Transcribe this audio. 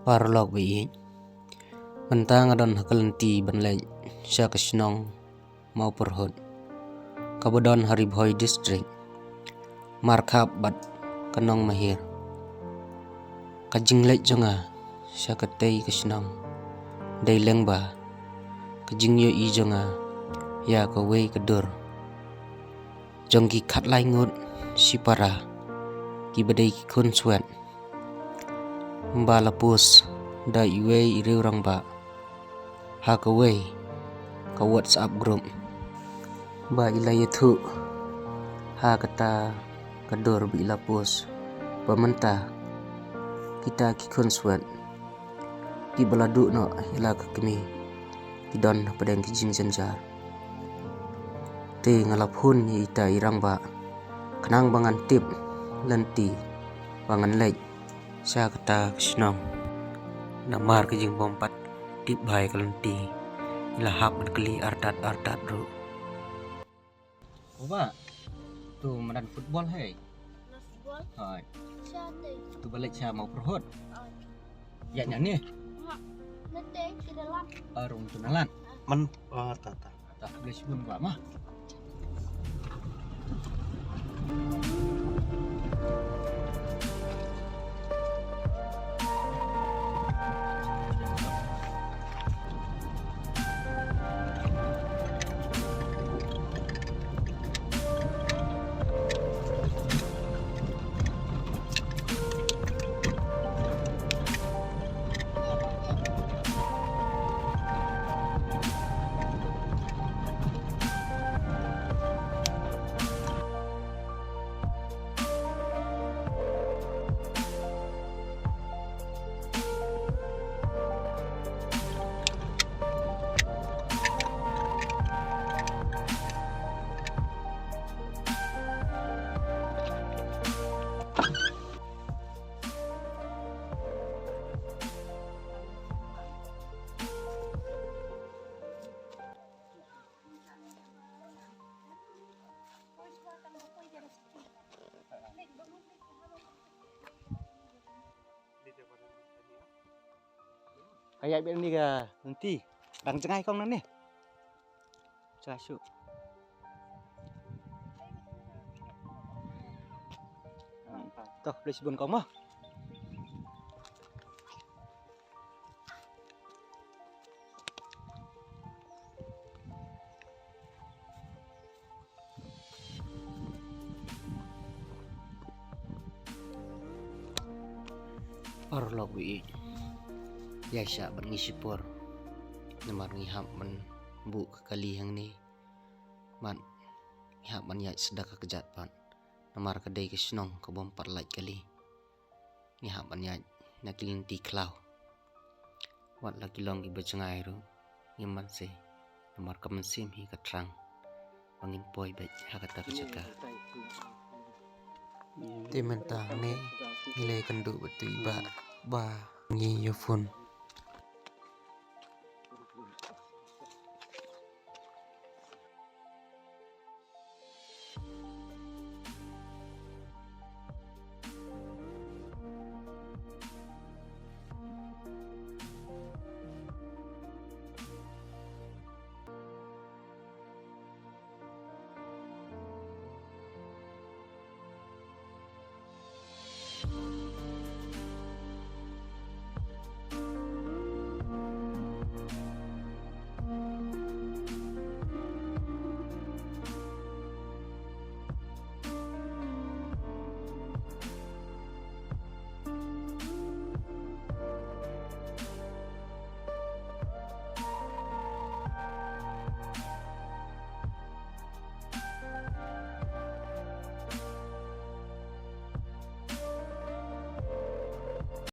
Parlog bi mentang adon hakalenti banlej sya kasnong mau perhut kabodon Haribhoi district markhap bat kanong mahir kajinglej jonga sya katei kasnong dai lengba kajingyo I jonga ya kawei kedur jongki khatlai ngut sipara ki badai ki kun swet mbala pus da iwei iriu rangba ha kawei ka WhatsApp group ba ilai thu ha kata kadur bi lapus pamenta kita ki kun swet ki baladu no ila kami ki don padang ki jing janjar te ngalapun ni ita irangba kenang bangan tip lenti bangan lej sya kata kisnong namar ke jing bompat tip bhai kalenti ila hap keli ardat ru Oba tu madan football hai Football? hai Siapa? tu balik sya mau perhut ya ni Nanti kita lap. arung tunalan Man tata. tak boleh sebelum gua mah kayak biar ni ga nanti dang cengai kong nan ni casu toh boleh sebelum kong mah Parlog bi ya sya bernisipur namar ngihap men bu kali yang ni man ngihap man ya sedaka kejat pan namar kedai kesnong ke bompat lait kali ngihap man ya nakilinti klau wat lagi long ki becengai ru ngiman se namar kemensim hi katrang pangin poi bet hakata kejaka timentang ne nilai kendu betu iba ba ngi yofun